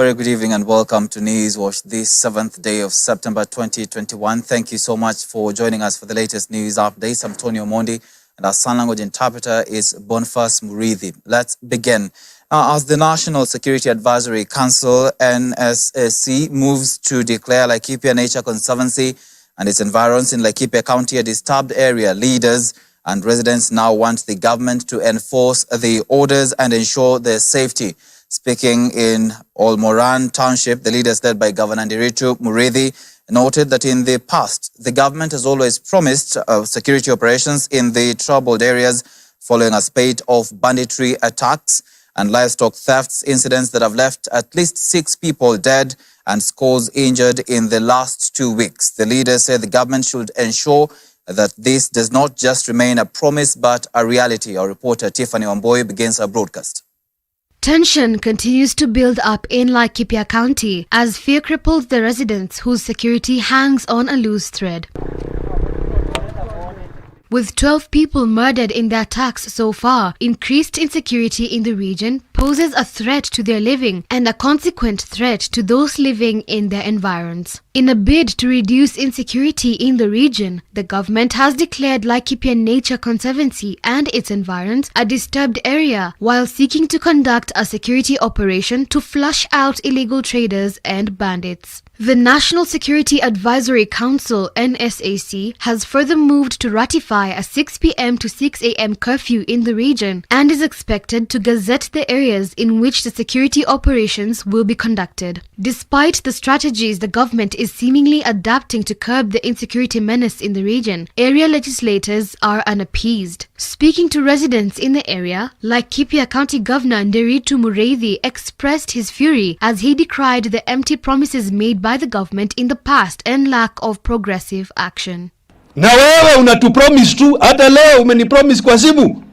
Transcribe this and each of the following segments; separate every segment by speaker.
Speaker 1: Very good evening and welcome to Newswatch, this 7th day of September 2021. Thank you so much for joining us for the latest news updates. I'm Tony Omondi and our sign language interpreter is Boniface Murithi. Let's begin. As the National Security Advisory Council, NSAC, moves to declare Laikipia Nature Conservancy and its environs in Laikipia County a disturbed area, leaders and residents now want the government to enforce the orders and ensure their safety. Speaking in Olmoran Township, the leaders led by Governor Ndiritu Murithi noted that in the past, the government has always promised security operations in the troubled areas following a spate of banditry attacks and livestock thefts incidents that have left at least 6 people dead and scores injured in the last 2 weeks. The leaders say the government should ensure that this does not just remain a promise but a reality. Our reporter Tiffany Wamboi begins our broadcast.
Speaker 2: Tension continues to build up in Laikipia County as fear cripples the residents whose security hangs on a loose thread. With 12 people murdered in the attacks so far, increased insecurity in the region poses a threat to their living and a consequent threat to those living in their environs. In a bid to reduce insecurity in the region, the government has declared Laikipia Nature Conservancy and its environs a disturbed area while seeking to conduct a security operation to flush out illegal traders and bandits. The National Security Advisory Council, NSAC, has further moved to ratify a 6 p.m. to 6 a.m. curfew in the region and is expected to gazette the areas in which the security operations will be conducted. Despite the strategies the government is seemingly adapting to curb the insecurity menace in the region, area legislators are unappeased. Speaking to residents in the area, Laikipia County Governor Ndiritu Murithi expressed his fury as he decried the empty promises made by the government in the past and lack of progressive action.
Speaker 3: Na wewe unatupromise tu, hata leo umenipromise kwa simu.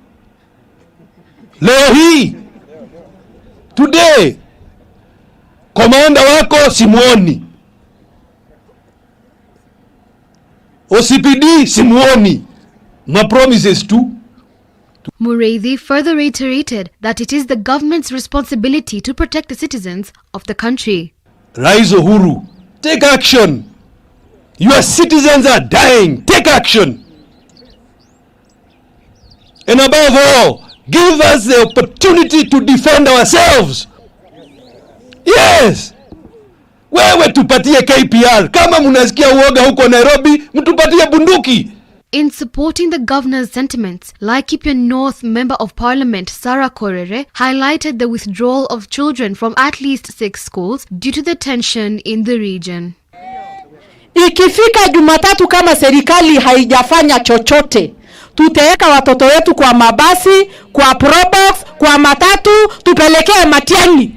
Speaker 3: Leo hii, today, komanda wako simuoni. OCPD simuoni. Ma promises tu.
Speaker 2: Murithi further reiterated that it is the government's responsibility to protect the citizens of the country.
Speaker 3: Rais Uhuru, take action. Your citizens are dying. Take action. And above all, give us the opportunity to defend ourselves. Yes. Wewe tupatie KPR. Kama munasikia uoga huko Nairobi, mtupatie bunduki.
Speaker 2: In supporting the governor's sentiments, Laikipia North Member of Parliament Sarah Korere highlighted the withdrawal of children from at least 6 schools due to the tension in the region.
Speaker 4: Ikifika Jumatatu kama serikali haijafanya chochote, tutaweka watoto wetu kwa mabasi, kwa probox, kwa matatu, tupelekee Matiang'i.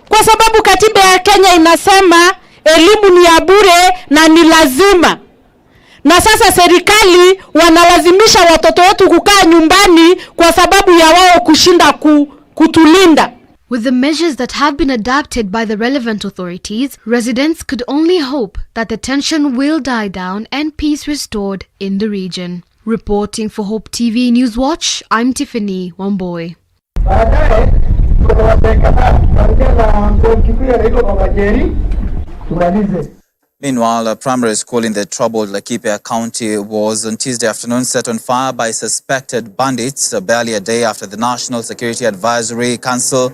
Speaker 4: Kwa sababu katiba ya Kenya inasema elimu ni ya bure na ni lazima. Na sasa serikali wanalazimisha watoto wetu kukaa nyumbani kwa sababu ya wao kushinda kutulinda.
Speaker 2: With the measures that have been adopted by the relevant authorities, residents could only hope that the tension will die down and peace restored in the region. Reporting for Hope TV Newswatch, I'm Tiffany Wamboi.
Speaker 1: Meanwhile, a primary school in the troubled Laikipia County was on Tuesday afternoon set on fire by suspected bandits, barely a day after the National Security Advisory Council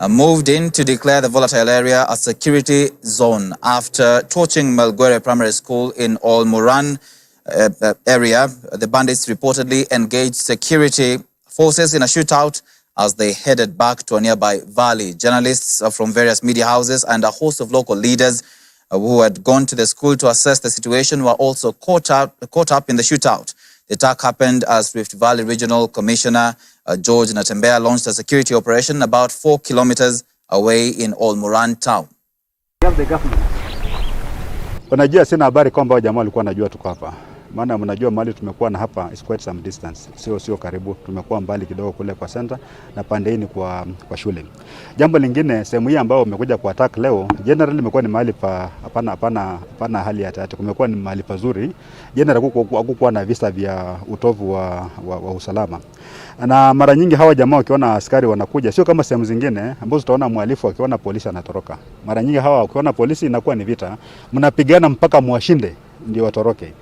Speaker 1: moved in to declare the volatile area a security zone after torching Melguere Primary School in Olmoran area. The bandits reportedly engaged security forces in a shootout as they headed back to a nearby valley. Journalists from various media houses and a host of local leaders who had gone to the school to assess the situation were also caught up in the shootout. The attack happened as Rift Valley Regional Commissioner George Natembea launched a security operation about 4 kilometers away in Olmoran town.
Speaker 5: Wanajua sina habari kwamba jamaa walikuwa wanajua tuko hapa. maana mnajua mahali tumekuwa na hapa is quite some distance, sio karibu, tumekuwa mbali kidogo kule kwa center na pande hii ni kwa shule. Jambo lingine, sehemu hii ambao umekuja kwa attack leo, generally imekuwa ni mahali pa hapana hali ya tatu, kumekuwa ni mahali pazuri, generally hakukuwa na visa vya utovu wa usalama. Na mara nyingi hawa jamaa wakiona askari wanakuja, sio kama sehemu zingine ambazo tutaona mhalifu akiona polisi anatoroka. Mara nyingi hawa wakiona polisi inakuwa ni vita, mnapigana mpaka mwashinde ndio watoroke.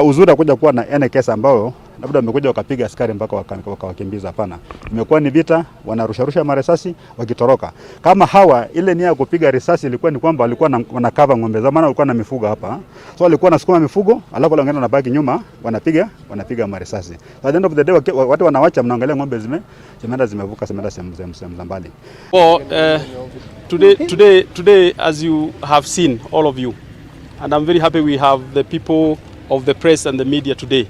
Speaker 5: Uzuri kuja kuwa na NKS ambao labda wamekuja wakapiga askari mpaka wakakimbiza, hapana. Imekuwa ni vita, wanarusha marisasi wakitoroka. Kama hawa ile nia ya kupiga risasi ilikuwa ni kwamba walikuwa wanakava ng'ombe, zamani walikuwa na mifugo hapa. So walikuwa nasukuma mifugo, alafu wanaenda na baki nyuma, wanapiga marisasi. So at the end of the day watu wanawacha, mnaangalia ng'ombe zimevuka sehemu za mbali.
Speaker 6: Well, today as you have seen, all of you, and I'm very happy we have the people of the press and the media today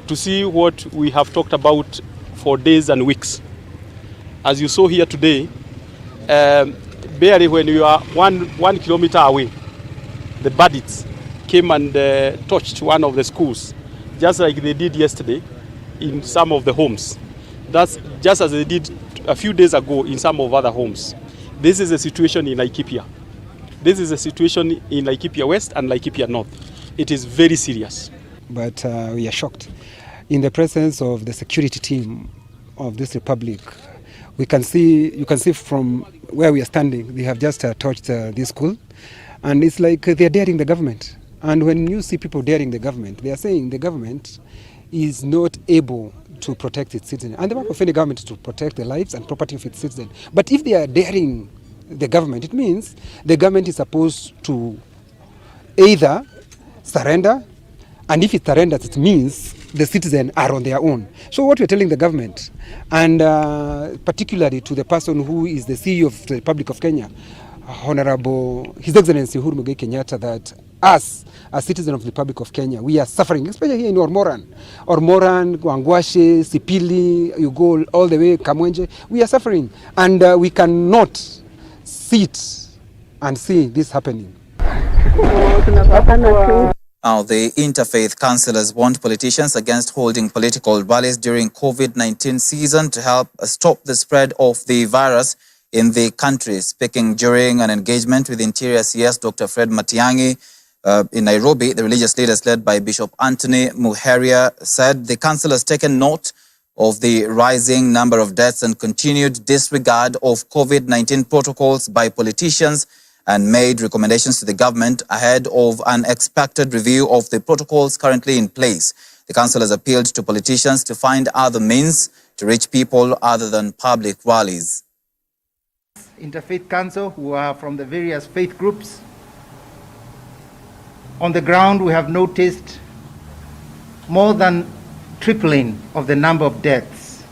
Speaker 6: to see what we have talked about for days and weeks. As you saw here today, barely when you are one kilometer away, the bandits came and touched one of the schools, just like they did yesterday in some of the homes. That's just as they did a few days ago in some of other homes. This is the situation in Laikipia. This is the situation in Laikipia West and Laikipia North. It is very serious.
Speaker 7: But we are shocked. In the presence of the security team of this republic, you can see from where we are standing, they have just touched this school. And it's like they are daring the government. And when you see people daring the government, they are saying the government is not able to protect its citizens. And the work of any government is to protect the lives and property of its citizens. But if they are daring the government, it means the government is supposed to either surrender, and if it surrenders, it means the citizens are on their own. So what we're telling the government, and particularly to the person who is the CEO of the Republic of Kenya, Honorable His Excellency Uhuru Muigai Kenyatta, that us, as citizens of the Republic of Kenya, we are suffering, especially here in Ormoran, Wangwashe, Sipili, you go all the way, Kamwenje, we are suffering, and we cannot sit and see this happening.
Speaker 1: Now, the Interfaith Councillors warned politicians against holding political rallies during COVID-19 season to help stop the spread of the virus in the country. Speaking during an engagement with Interior CS Dr. Fred Matiang'i in Nairobi, the religious leaders led by Bishop Anthony Muheria said the council has taken note of the rising number of deaths and continued disregard of COVID-19 protocols by politicians and made recommendations to the government ahead of an expected review of the protocols currently in place. The council has appealed to politicians to find other means to reach people other than public rallies.
Speaker 8: Interfaith Council, who are from the various faith groups. On the ground, we have noticed more than tripling of the number of deaths.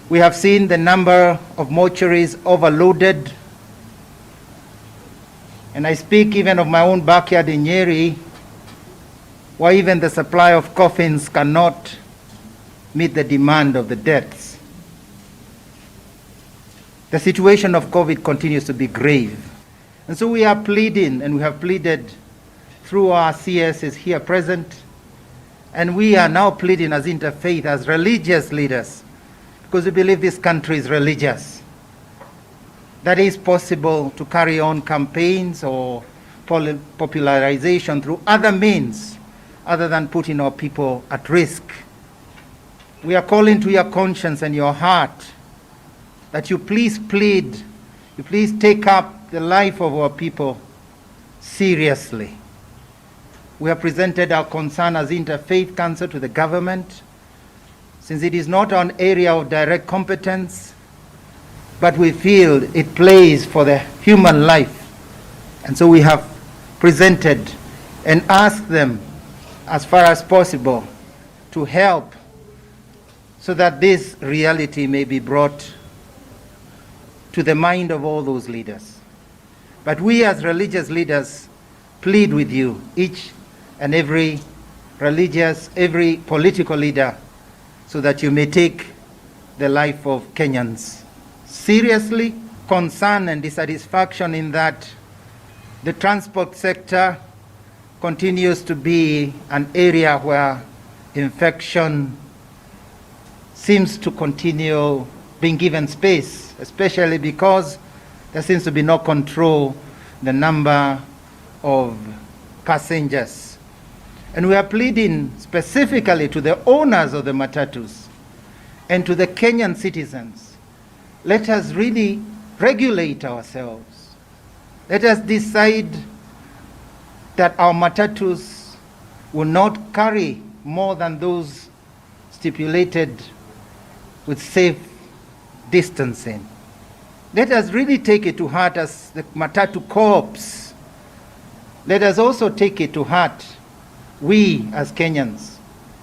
Speaker 8: We have seen the number of mortuaries overloaded. And I speak even of my own backyard in Nyeri, where even the supply of coffins cannot meet the demand of the deaths. The situation of COVID continues to be grave. And so we are pleading, and we have pleaded through our CSs here present, and we are now pleading as interfaith, as religious leaders, because we believe this country is religious. That is possible to carry on campaigns or popularization through other means other than putting our people at risk. We are calling to your conscience and your heart that you please plead, you please take up the life of our people seriously. We have presented our concern as Interfaith Council to the government, since it is not an area of direct competence, but we feel it plays for the human life. And so we have presented and asked them, as far as possible, to help so that this reality may be brought to the mind of all those leaders. But we as religious leaders plead with you, each and every religious, every political leader, so that you may take the life of Kenyans seriously. Concern and dissatisfaction in that the transport sector continues to be an area where infection seems to continue being given space, especially because there seems to be no control the number of passengers. And we are pleading specifically to the owners of the matatus and to the Kenyan citizens, let us really regulate ourselves. Let us decide that our matatus will not carry more than those stipulated with safe distancing. Let us really take it to heart as the Matatu Corps. Let us also take it to heart, we as Kenyans,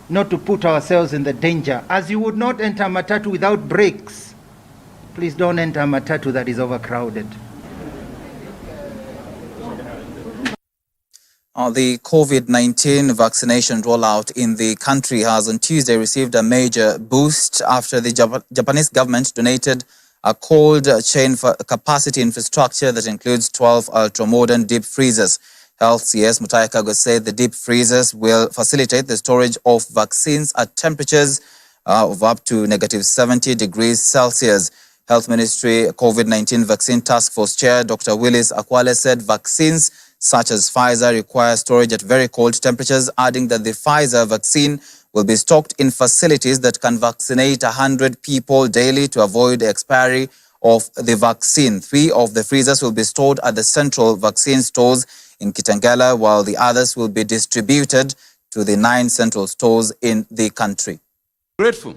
Speaker 8: not to put ourselves in the danger. As you would not enter Matatu without brakes, please don't enter Matatu that is overcrowded.
Speaker 1: The COVID-19 vaccination rollout in the country has on Tuesday received a major boost after the Japanese government donated a cold chain capacity infrastructure that includes 12 ultra-modern deep freezers. Health CS Mutahi Kagwe said the deep freezers will facilitate the storage of vaccines at temperatures of up to -70 degrees Celsius. Health Ministry COVID-19 Vaccine Task Force Chair Dr. Willis Akwale said vaccines such as Pfizer require storage at very cold temperatures, adding that the Pfizer vaccine will be stocked in facilities that can vaccinate 100 people daily to avoid the expiry of the vaccine. 3 of the freezers will be stored at the central vaccine stores in Kitengela, while the others will be distributed to the 9 central stores in the country.
Speaker 3: Grateful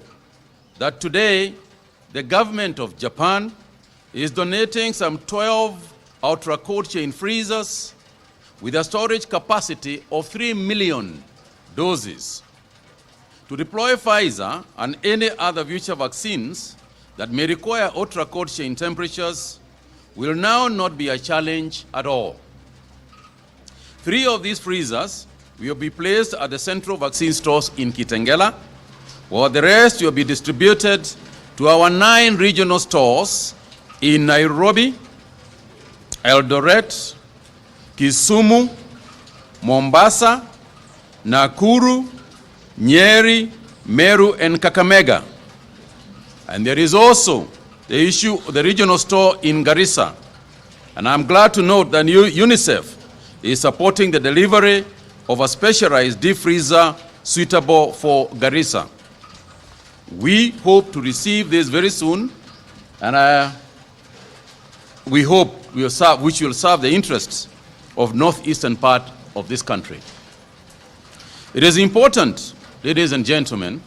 Speaker 3: that today the government of Japan is donating some 12 ultra-cold chain freezers with a storage capacity of 3 million doses. To deploy Pfizer and any other future vaccines that may require ultra-cold chain temperatures will now not be a challenge at all. 3 of these freezers will be placed at the central vaccine stores in Kitengela, while the rest will be distributed to our 9 regional stores in Nairobi, Eldoret, Kisumu, Mombasa, Nakuru, Nyeri, Meru, and Kakamega. And there is also the issue of the regional store in Garissa. And I'm glad to note that UNICEF is supporting the delivery of a specialized deep freezer suitable for Garissa. We hope to receive this very soon, and we hope which will serve the interests of northeastern part of this country. It is important, ladies and gentlemen,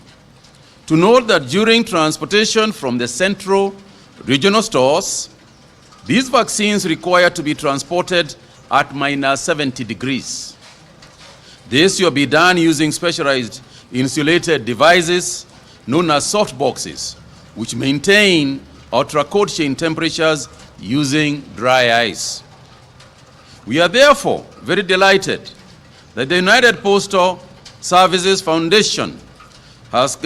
Speaker 3: to note that during transportation from the central regional stores, these vaccines require to be transported at -70 degrees. This will be done using specialized insulated devices known as soft boxes, which maintain ultra-cold chain temperatures using dry ice. We are therefore very delighted that the United Postal Services Foundation has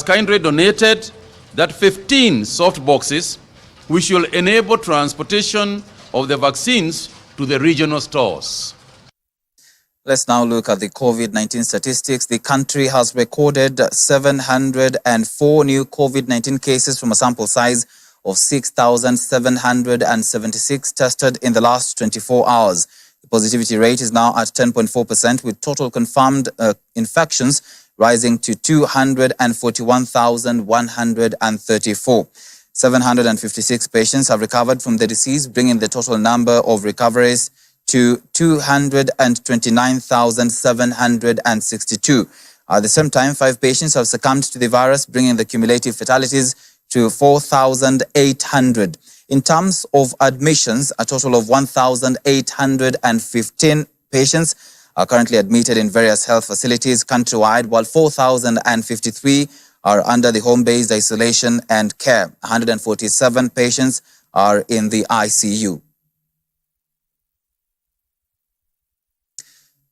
Speaker 3: kindly donated that 15 soft boxes, which will enable transportation of the vaccines to the regional stores.
Speaker 1: Let's now look at the COVID-19 statistics. The country has recorded 704 new COVID-19 cases from a sample size of 6,776 tested in the last 24 hours. The positivity rate is now at 10.4%, with total confirmed infections rising to 241,134. 756 patients have recovered from the disease, bringing the total number of recoveries to 229,762. At the same time, 5 patients have succumbed to the virus, bringing the cumulative fatalities to 4,800. In terms of admissions, a total of 1,815 patients are currently admitted in various health facilities countrywide, while 4,053 are under the home-based isolation and care. 147 patients are in the ICU.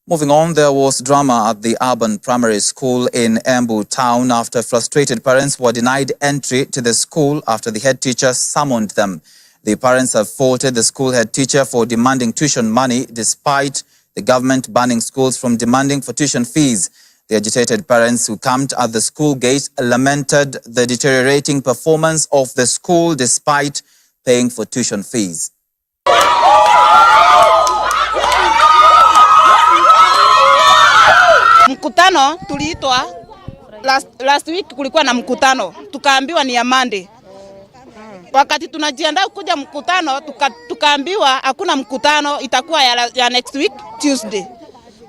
Speaker 1: Moving on, there was drama at the urban primary school in Embu town after frustrated parents were denied entry to the school after the head teacher summoned them. The parents have faulted the school head teacher for demanding tuition money despite the government banning schools from demanding for tuition fees. The agitated parents who camped at the school gate lamented the deteriorating performance of the school despite paying for tuition fees.
Speaker 9: Mkutano tuliitwa last week, kulikuwa na mkutano, tukaambiwa ni ya Monday. Wakati tunajiandaa kuja mkutano, tukaambiwa hakuna mkutano, itakuwa ya next week Tuesday.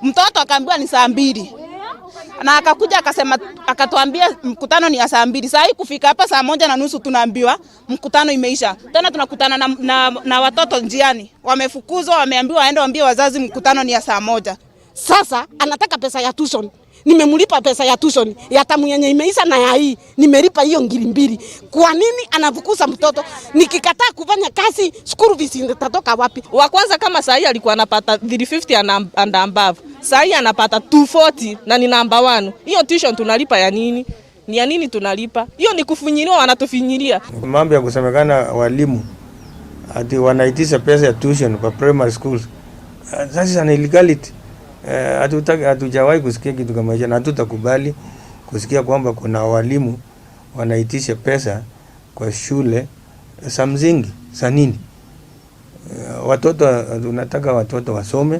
Speaker 9: Mtoto akaambiwa ni saa 2. Na akakuja akasema, akatuambia mkutano ni ya saa 2. Saa hii kufika hapa saa 1:30 tunaambiwa mkutano imeisha. Tena tunakutana na watoto njiani. Wamefukuzwa, wameambiwa waende waambie wazazi mkutano ni ya saa 1.
Speaker 4: Sasa anataka pesa ya tuition. Nimemlipa pesa ya tuition ya tamu yenye imeisha na ya hii nimelipa hiyo 2,000. Kwa nini anafukuza mtoto? Nikikataa kufanya kazi school fees itatoka wapi?
Speaker 10: Wa kwanza kama saa hii alikuwa anapata 350 and above. Saa hii anapata 240 na ni number 1. Hiyo tuition tunalipa ya nini? Ni ya nini tunalipa? Hiyo ni kufinyiliwa, wanatufinyilia.
Speaker 11: Mambo ya kusemekana walimu ati wanaitisha pesa ya tuition kwa primary schools. Sasa ni illegality. Hatujawahi kusikia kitu kama hicho na hatutakubali kusikia kwamba kuna walimu wanaitisha pesa kwa shule za msingi. Za nini? Watoto tunataka watoto wasome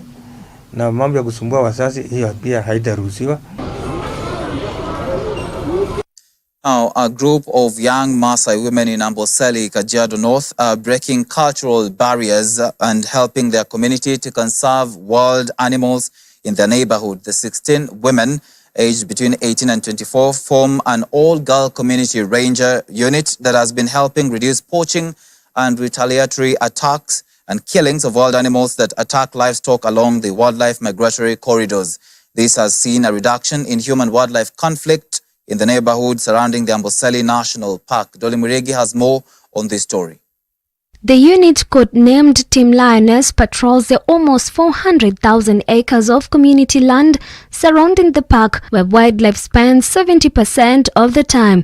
Speaker 11: na mambo ya kusumbua wazazi hiyo pia haitaruhusiwa.
Speaker 1: Now, a group of young Maasai women in Amboseli, Kajiado North, are breaking cultural barriers and helping their community to conserve wild animals in their neighborhood. The 16 women, aged between 18 and 24, form an all-girl community ranger unit that has been helping reduce poaching and retaliatory attacks and killings of wild animals that attack livestock along the wildlife migratory corridors. This has seen a reduction in human-wildlife conflict in the neighborhood surrounding the Amboseli National Park. Dolly Muregi has more on this story.
Speaker 2: The unit, codenamed Team Lioness, patrols the almost 400,000 acres of community land surrounding the park, where wildlife spends 70% of the time.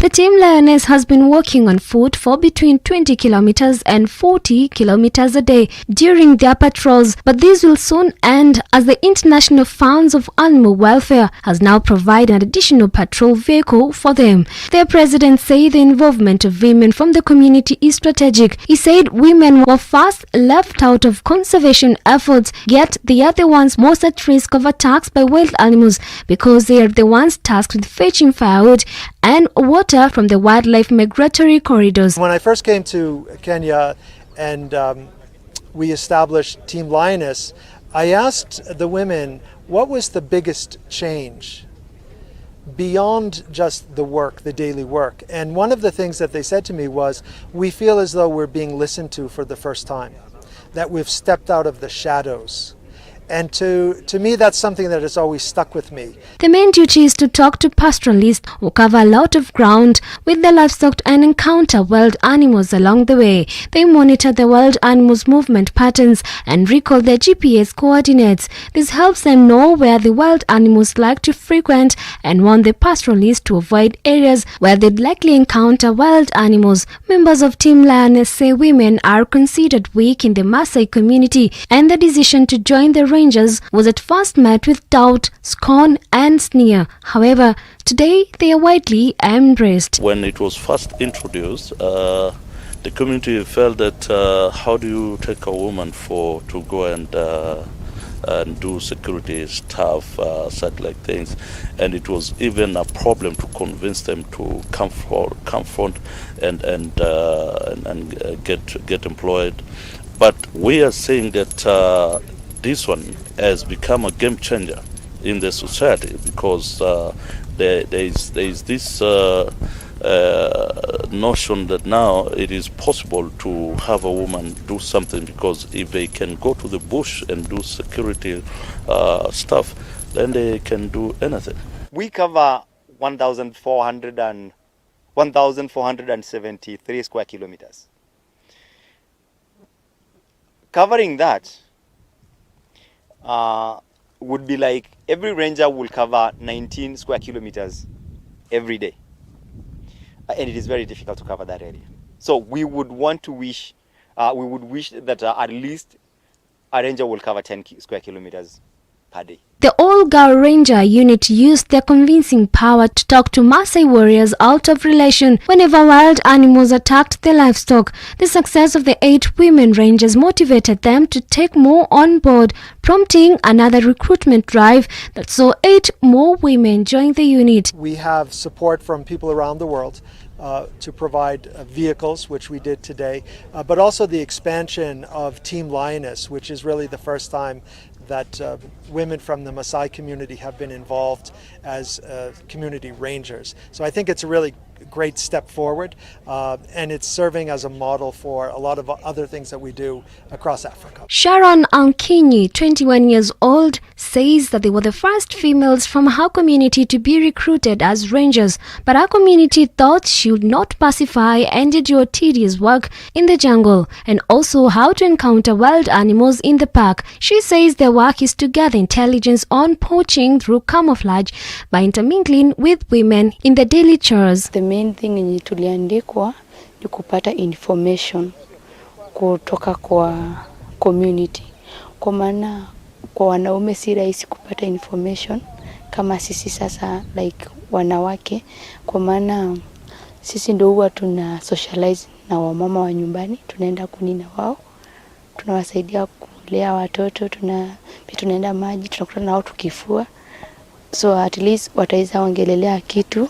Speaker 2: The Team Lioness has been walking on foot for between 20 kilometers and 40 kilometers a day during their patrols, but these will soon end as the International Funds of Animal Welfare has now provided an additional patrol vehicle for them. Their president said the involvement of women from the community is strategic. He said women were first left out of conservation efforts, yet they are the ones most at risk of attacks by wild animals because they are the ones tasked with fetching firewood and water from the wildlife migratory corridors.
Speaker 12: When I first came to Kenya and we established Team Lioness, I asked the women what was the biggest change beyond just the work, the daily work. And one of the things that they said to me was, we feel as though we're being listened to for the first time, that we've stepped out of the shadows. And to me, that's something that has always stuck with me.
Speaker 2: The main duty is to talk to pastoralists who cover a lot of ground with the livestock and encounter wild animals along the way. They monitor the wild animals' movement patterns and recall their GPS coordinates. This helps them know where the wild animals like to frequent and warn the pastoralists to avoid areas where they'd likely encounter wild animals. Members of Team Lioness say women are considered weak in the Maasai community, and the decision to join the Rangers was at first met with doubt, scorn and sneer. However, today they are widely embraced.
Speaker 13: When it was first introduced, the community felt that how do you take a woman to go and do security stuff, such like things, and it was even a problem to convince them to confront and get employed. But we are saying that this one has become a game changer in the society because there is this notion that now it is possible to have a woman do something, because if they can go to the bush and do security stuff, then they can do anything.
Speaker 14: We cover 1,473 square kilometers. Covering that would be like every ranger will cover 19 square kilometers every day. And it is very difficult to cover that area. So we would want to wish, we would wish that at least a ranger will cover 10 square kilometers per day.
Speaker 2: The all-girl ranger unit used their convincing power to talk to Maasai warriors out of relation whenever wild animals attacked their livestock. The success of the 8 women rangers motivated them to take more on board, prompting another recruitment drive that saw 8 more women join the unit.
Speaker 12: We have support from people around the world to provide vehicles, which we did today, but also the expansion of Team Lioness, which is really the first time that women from the Maasai community have been involved as community rangers. So I think it's a really great step forward, and it's serving as a model for a lot of other things that we do across Africa.
Speaker 2: Sharon Ankinyi, 21 years old, says that they were the first females from her community to be recruited as rangers, but her community thought she would not pacify and endure tedious work in the jungle, and also how to encounter wild animals in the park. She says their work is to gather intelligence on poaching through camouflage by intermingling with women in the daily chores.
Speaker 15: The main thing yenye tuliandikwa ni kupata information kutoka kwa community. Kwa maana kwa wanaume si rahisi kupata information kama sisi sasa like wanawake, kwa maana sisi ndio huwa tuna socialize na wamama wa nyumbani, tunaenda kunina wao, tunawasaidia kulea watoto, tunaenda maji, tunakutana nao tukifua, so at least wataweza ongelelea kitu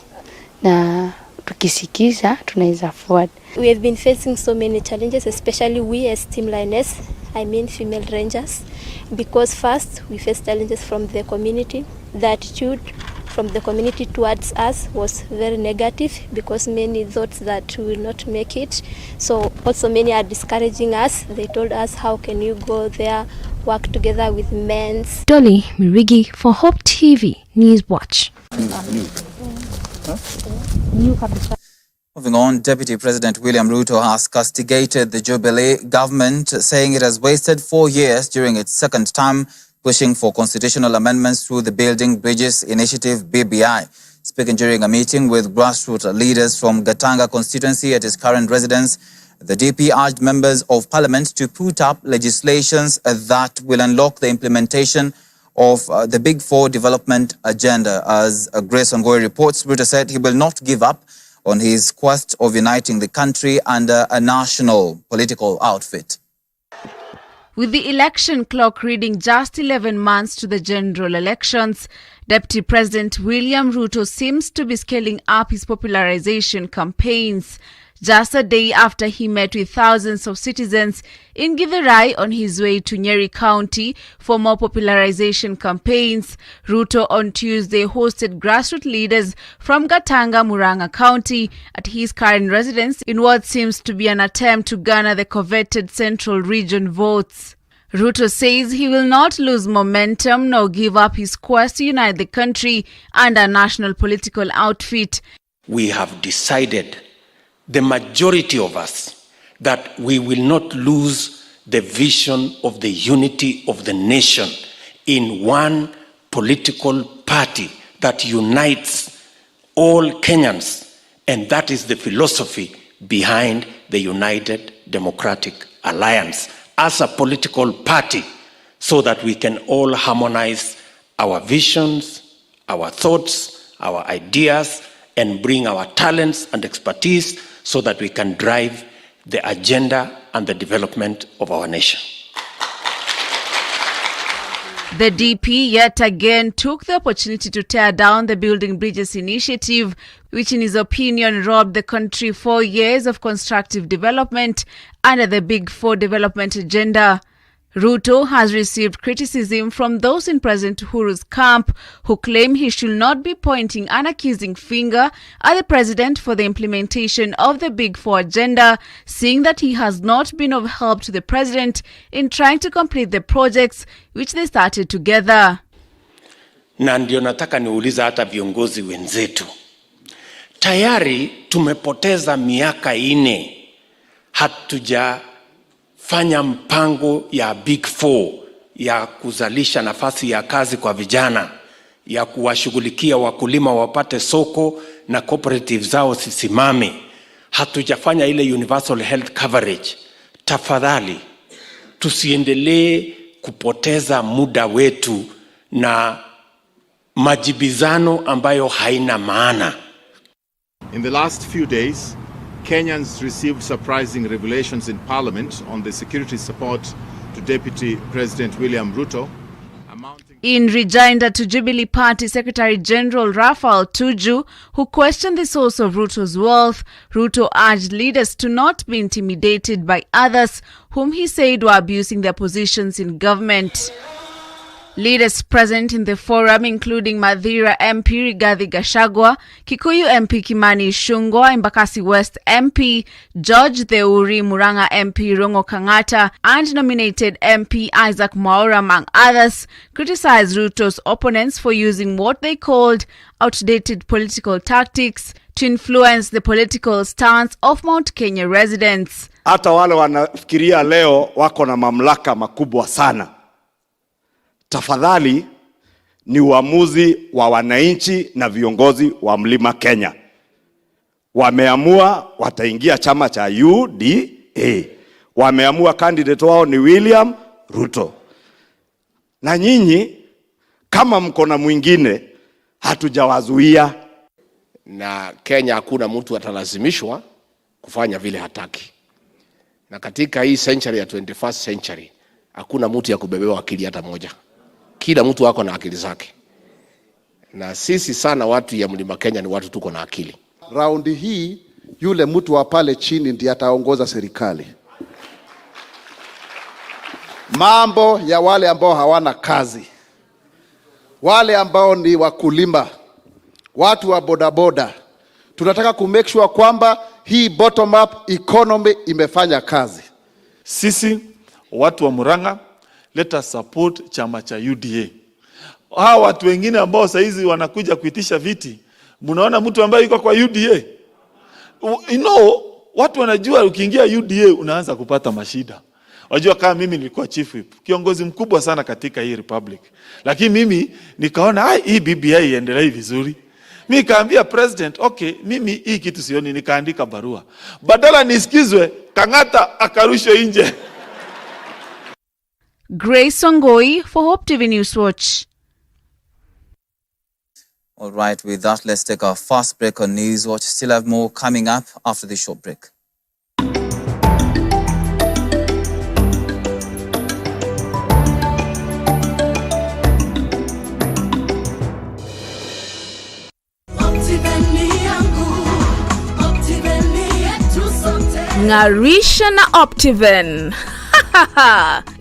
Speaker 15: na tukisikiza tunaweza forward.
Speaker 16: We have been facing so many challenges, especially we as Team Lioness, I mean female rangers, because first we faced challenges from the community. The attitude from the community towards us was very negative because many thought that we will not make it. So also many are discouraging us. They told us, how can you go there, work together with men?
Speaker 2: Dolly Mirigi for Hope TV Newswatch.
Speaker 1: Moving on, Deputy President William Ruto has castigated the Jubilee government, saying it has wasted 4 years during its second term pushing for constitutional amendments through the Building Bridges Initiative BBI. Speaking during a meeting with grassroots leaders from Gatanga constituency at his current residence, the DP urged members of parliament to put up legislations that will unlock the implementation of the Big Four development agenda. As Grace Ongoi reports, Ruto said he will not give up on his quest of uniting the country under a national political outfit.
Speaker 17: With the election clock reading just 11 months to the general elections, Deputy President William Ruto seems to be scaling up his popularization campaigns. Just a day after he met with thousands of citizens in Githurai on his way to Nyeri County for more popularization campaigns, Ruto on Tuesday hosted grassroots leaders from Gatanga, Murang'a County at his current residence in what seems to be an attempt to garner the coveted Central Region votes. Ruto says he will not lose momentum nor give up his quest to unite the country under a national political outfit.
Speaker 18: We have decided, the majority of us, that we will not lose the vision of the unity of the nation in one political party that unites all Kenyans, and that is the philosophy behind the United Democratic Alliance as a political party, so that we can all harmonize our visions, our thoughts, our ideas, and bring our talents and expertise so that we can drive the agenda and the development of our nation.
Speaker 17: The DP yet again took the opportunity to tear down the Building Bridges initiative, which in his opinion robbed the country 4 years of constructive development under the Big Four development agenda. Ruto has received criticism from those in President Uhuru's camp who claim he should not be pointing an accusing finger at the president for the implementation of the Big Four agenda, seeing that he has not been of help to the president in trying to complete the projects which they started together.
Speaker 18: Na ndio nataka niuliza hata viongozi wenzetu. Tayari tumepoteza miaka 4 hatujafanya mpango ya Big Four ya kuzalisha nafasi ya kazi kwa vijana, ya kuwashughulikia wakulima wapate soko na cooperatives zao sisimame. Hatujafanya ile universal health coverage. Tafadhali tusiendelee kupoteza muda wetu na majibizano ambayo haina maana.
Speaker 19: In the last few days, Kenyans received surprising revelations in Parliament on the security support to Deputy President William Ruto.
Speaker 17: In rejoinder to Jubilee Party Secretary General Raphael Tuju, who questioned the source of Ruto's wealth, Ruto urged leaders to not be intimidated by others whom he said were abusing their positions in government. Leaders present in the forum, including Mathira MP Rigathi Gachagua, Kikuyu MP Kimani Ichung'wah, Embakasi West MP George Theuri, Murang'a MP Rongo Kang'ata, and nominated MP Isaac Mwaura, among others, criticized Ruto's opponents for using what they called outdated political tactics to influence the political stance of Mount Kenya residents.
Speaker 20: Hata wale wanafikiria leo wako na mamlaka makubwa sana. Tafadhali ni uamuzi wa wananchi na viongozi wa Mlima Kenya. Wameamua wataingia chama cha UDA. Wameamua candidate wao ni William Ruto. Na nyinyi kama mko na mwingine hatujawazuia.
Speaker 21: Na Kenya hakuna mtu atalazimishwa kufanya vile hataki. Na katika hii century ya 21st century hakuna mtu ya kubebewa akili hata moja. Kila mtu wako na akili zake. Na sisi sana watu ya Mlima Kenya ni watu tuko na akili.
Speaker 22: Raundi hii yule mtu wa pale chini ndiye ataongoza serikali. Mambo ya wale ambao hawana kazi, wale ambao ni wakulima, watu wa bodaboda, tunataka ku make sure kwamba hii bottom up economy imefanya kazi.
Speaker 23: Sisi watu wa Murang'a, let us support chama cha UDA. Hawa watu wengine ambao saizi wanakuja kuitisha viti, mnaona mtu ambaye yuko kwa UDA? You know, watu wanajua ukiingia UDA unaanza kupata mashida. Wajua kama mimi nilikuwa chief whip, kiongozi mkubwa sana katika hii republic. Lakini mimi nikaona hii BBI iendelee vizuri. Mimi kaambia president, okay, mimi hii kitu sioni, nikaandika barua. Badala nisikizwe, Kang'ata akarushwe nje.
Speaker 17: Grace Ongoi for Hope TV Newswatch.
Speaker 1: All right, with that, let's take our first break on Newswatch. Still have more coming up after this short break.
Speaker 24: Ngarisha na Optiven.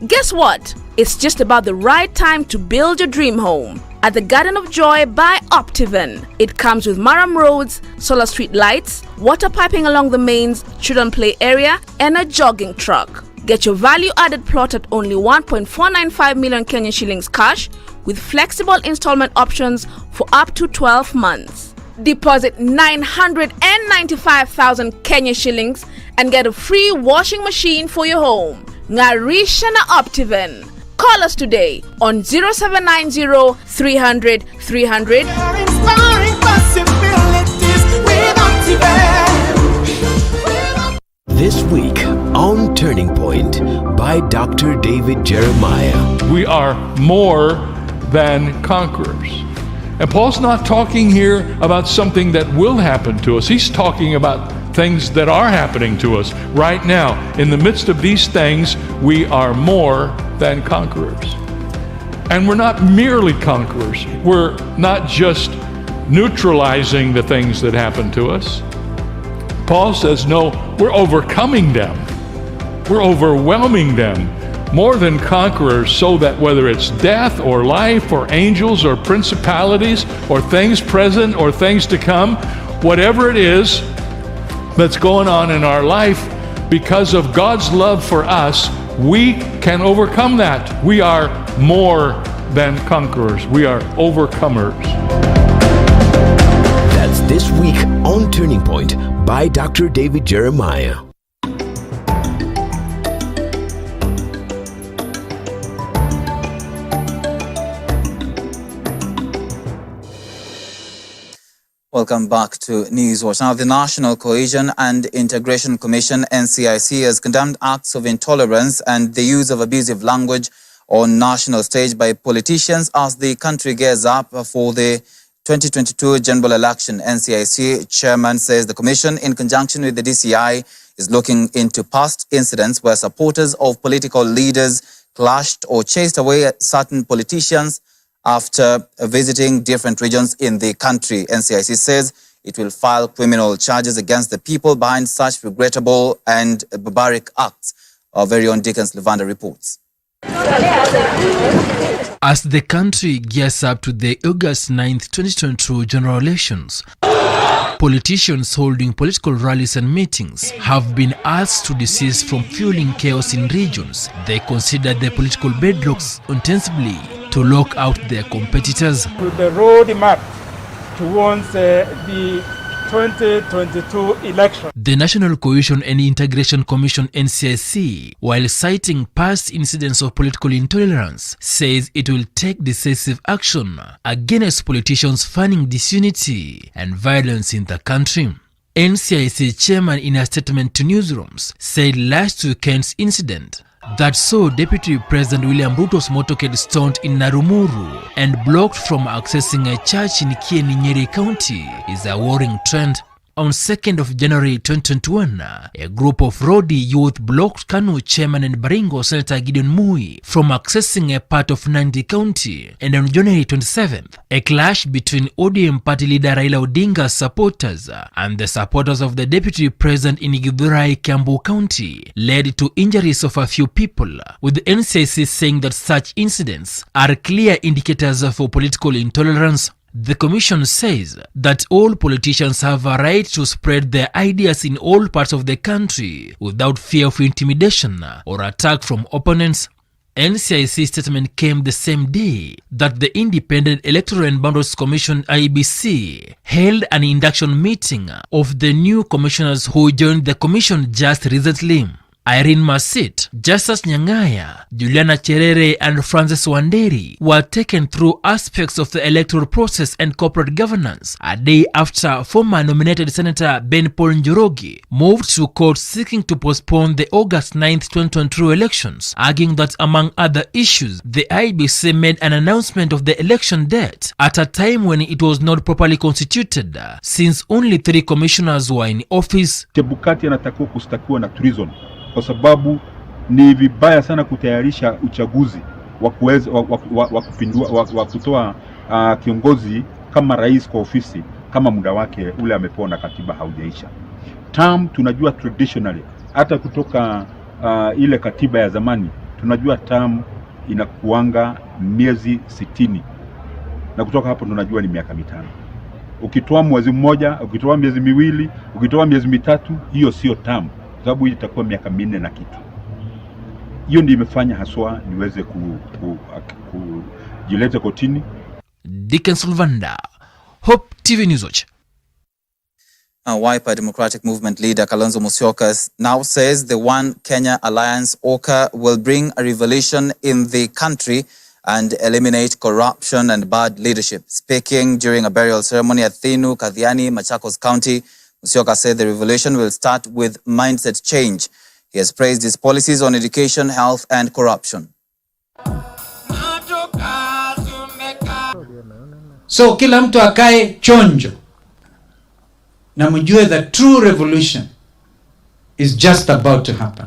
Speaker 24: Guess what? It's just about the right time to build your dream home. At the Garden of Joy by Optiven. It comes with Maram roads, solar street lights, water piping along the mains, children play area, and a jogging track. Get your value-added plot at only 1.495 million Kenyan shillings cash with flexible installment options for up to 12 months. Deposit 995,000 Kenya shillings and get a free washing machine for your home. Ngarisha na Optiven. Call us today on 0790 300 300.
Speaker 25: This week on Turning Point by Dr. David Jeremiah.
Speaker 26: We are more than conquerors. And Paul's not talking here about something that will happen to us. He's talking about things that are happening to us right now. In the midst of these things, we are more than conquerors. And we're not merely conquerors. We're not just neutralizing the things that happen to us. Paul says, no, we're overcoming them. We're overwhelming them. More than conquerors, so that whether it's death or life or angels or principalities or things present or things to come, whatever it is that's going on in our life, because of God's love for us, we can overcome that. We are more than conquerors. We are overcomers.
Speaker 25: That's this week on Turning Point by Dr. David Jeremiah.
Speaker 1: Welcome back to Newswatch. Now, the National Cohesion and Integration Commission, NCIC, has condemned acts of intolerance and the use of abusive language on national stage by politicians as the country gears up for the 2022 general election. NCIC chairman says the commission, in conjunction with the DCI, is looking into past incidents where supporters of political leaders clashed or chased away certain politicians after visiting different regions in the country. NCIC says it will file criminal charges against the people behind such regrettable and barbaric acts. Our very own Dickens Levander reports.
Speaker 3: As the country gears up to the August 9th, 2022 general elections, politicians holding political rallies and meetings have been asked to desist from fueling chaos in regions they consider the political bedrocks ostensibly to lock out their competitors.
Speaker 5: The roadmap towards the 2022 election.
Speaker 3: The National Cohesion and Integration Commission NCIC, while citing past incidents of political intolerance, says it will take decisive action against politicians fanning disunity and violence in the country. NCIC chairman, in a statement to newsrooms, said last weekend's incident that saw Deputy President William Ruto's motorcade stoned in Narumuru and blocked from accessing a church in Kieni, Nyeri County is a worrying trend. On 2nd of January 2021, a group of Rodi youth blocked Kanu chairman and Baringo Senator Gideon Mui from accessing a part of Nandi County. And on January 27th, a clash between ODM party leader Raila Odinga's supporters and the supporters of the deputy president in Githurai, Kiambu County led to injuries of a few people, with the NCIC saying that such incidents are clear indicators for political intolerance. The commission says that all politicians have a right to spread their ideas in all parts of the country without fear of intimidation or attack from opponents. NCIC statement came the same day that the Independent Electoral and Boundaries Commission IEBC held an induction meeting of the new commissioners who joined the commission just recently. Irene Masit, Justice Nyangaya, Juliana Cherere and Francis Wanderi were taken through aspects of the electoral process and corporate governance a day after former nominated Senator Ben Paul Njoroge moved to court seeking to postpone the August 9th, 2022 elections, arguing that among other issues, the IEBC made an announcement of the election date at a time when it was not properly constituted, since only 3 commissioners were in office.
Speaker 6: Chebukati anatakiwa kustakiwa na treason kwa sababu ni vibaya sana kutayarisha uchaguzi wa kuweza wa kutoa kiongozi kama rais kwa ofisi kama muda wake ule amepewa na katiba haujaisha. Term tunajua traditionally hata kutoka ile katiba ya zamani tunajua term inakuanga miezi 60 na kutoka hapo tunajua ni miaka 5. Ukitoa mwezi mmoja, ukitoa miezi miwili, ukitoa miezi mitatu, hiyo sio term. Sababu itakuwa miaka 4 na kitu. Hiyo ndio imefanya haswa niweze kujileta kotini.
Speaker 3: Dickens Levander, Hope TV Newswatch.
Speaker 1: Wiper Democratic Movement leader Kalonzo Musyoka now says the One Kenya Alliance OKA will bring a revolution in the country and eliminate corruption and bad leadership. Speaking during a burial ceremony at Thinu, Kathiani, Machakos County, Musyoka said the revolution will start with mindset change. He has praised his policies on education, health, and corruption.
Speaker 7: So kila mtu akae chonjo na mjue the true revolution is just about to happen.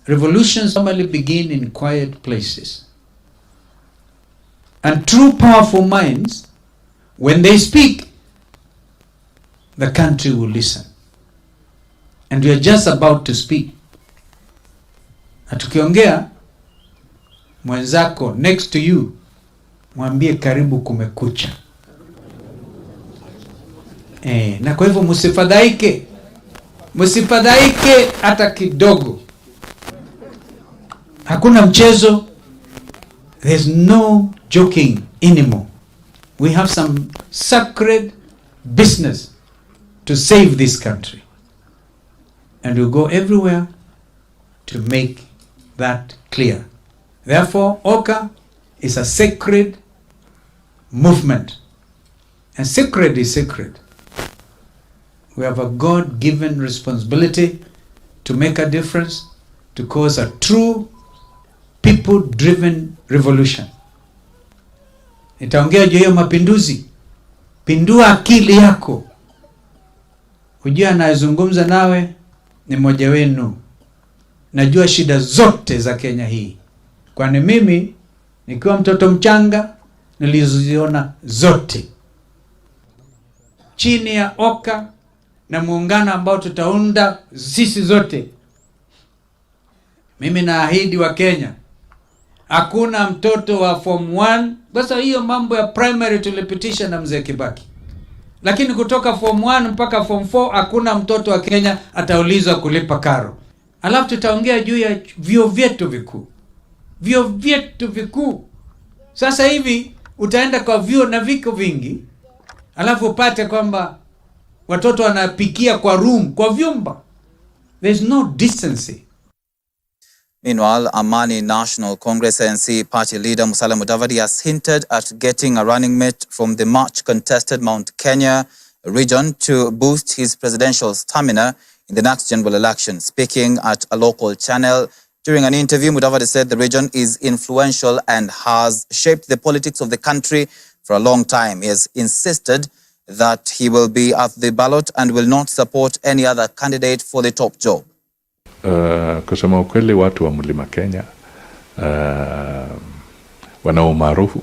Speaker 7: Revolutions normally begin in quiet places. And true powerful minds, when they speak, the country will listen. And we are just about to speak. Na tukiongea, mwenzako next to you, mwambie karibu kumekucha. Na kwa hivyo msifadhaike hata kidogo. Hakuna mchezo. There's no joking anymore. We have some sacred business to save this country. And we'll go everywhere to make that clear. Therefore, OKA is a sacred movement. And sacred is sacred. We have a God-given responsibility to make a difference, to cause a true people driven revolution. Nitaongea juu ya mapinduzi. Pindua akili yako. Ujue anayezungumza nawe ni mmoja wenu. Najua shida zote za Kenya hii. Kwani mimi nikiwa mtoto mchanga niliziona zote. Chini ya Oka na muungano ambao tutaunda sisi zote. Mimi naahidi wa Kenya, hakuna mtoto wa form 1, basi hiyo mambo ya primary tulipitisha na mzee Kibaki. Lakini kutoka form 1 mpaka form 4 hakuna mtoto wa Kenya ataulizwa kulipa karo. Alafu tutaongea juu ya vyuo vyetu vikuu. Vyuo vyetu vikuu. Sasa hivi utaenda kwa vyuo na viko vingi, alafu upate kwamba watoto wanapikia kwa room, kwa vyumba. There's no decency.
Speaker 1: Meanwhile, Amani National Congress ANC party leader Musalia Mudavadi has hinted at getting a running mate from the much contested Mount Kenya region to boost his presidential stamina in the next general election. Speaking at a local channel during an interview, Mudavadi said the region is influential and has shaped the politics of the country for a long time. He has insisted that he will be at the ballot and will not support any other candidate for the top job.
Speaker 4: Kusema ukweli, watu wa Mlima Kenya wana umaarufu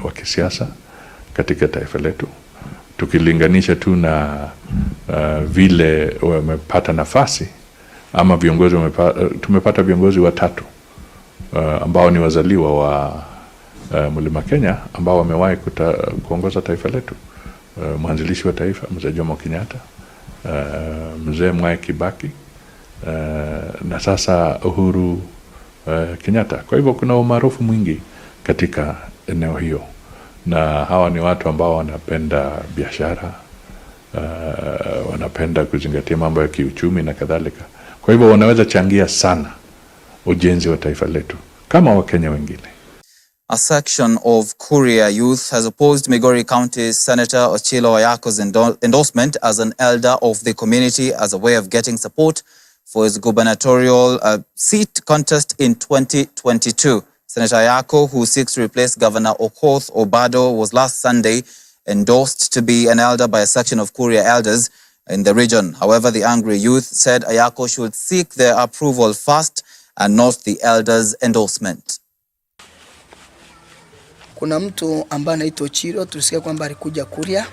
Speaker 4: wa kisiasa katika taifa letu. Tukilinganisha tu na vile wamepata nafasi ama viongozi tumepata viongozi watatu ambao ni wazaliwa wa Mlima Kenya ambao wamewahi kuongoza taifa letu. Mwanzilishi wa taifa Mzee Jomo Kenyatta, Mzee Mwai Kibaki, na sasa Uhuru Kenyatta. Kwa hivyo kuna umaarufu mwingi katika eneo hiyo, na hawa ni watu ambao wanapenda biashara, wanapenda kuzingatia mambo ya kiuchumi na kadhalika. Kwa hivyo wanaweza changia sana ujenzi wa taifa letu kama Wakenya wengine.
Speaker 1: A section of Kuria youth has opposed Migori County Senator Ochilo Ayako's endorsement as an elder of the community as a way of getting support for his gubernatorial seat contest in 2022. Senator Ayako, who seeks to replace Governor Okoth Obado, was last Sunday endorsed to be an elder by a section of Kuria elders in the region. However, the angry youth said Ayako should seek their approval first and not the elders' endorsement.
Speaker 8: Kuna mtu ambaye anaitwa Ochilo, tulisikia kwamba alikuja Kuria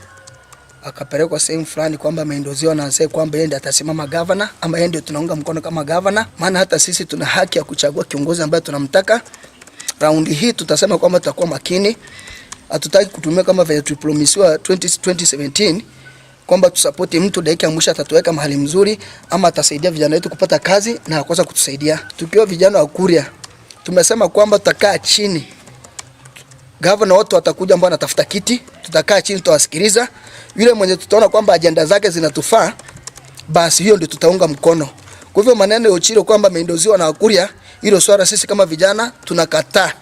Speaker 8: akapelekwa sehemu fulani kwamba ameendoziwa na wazee kwamba yeye ndiye atasimama governor ama yeye ndiye tunaunga mkono kama governor. Maana hata sisi tuna haki ya kuchagua kiongozi ambaye tunamtaka. Raundi hii tutasema kwamba tutakuwa makini. Hatutaki kutumia kama vile tulipromisiwa 2017 kwamba tusapoti mtu dakika mwisho atatuweka mahali mzuri ama atasaidia vijana wetu kupata kazi na akosa kutusaidia. Tukiwa vijana wa Kuria tumesema kwamba tutakaa chini. Governor wote watakuja ambao anatafuta kiti, tutakaa chini tutawasikiliza. Yule mwenye tutaona kwamba ajenda zake zinatufaa, basi hiyo ndio tutaunga mkono. Kwa hivyo maneno ya Ochilo kwamba ameendoziwa na Wakuria, hilo swala sisi kama vijana tunakataa.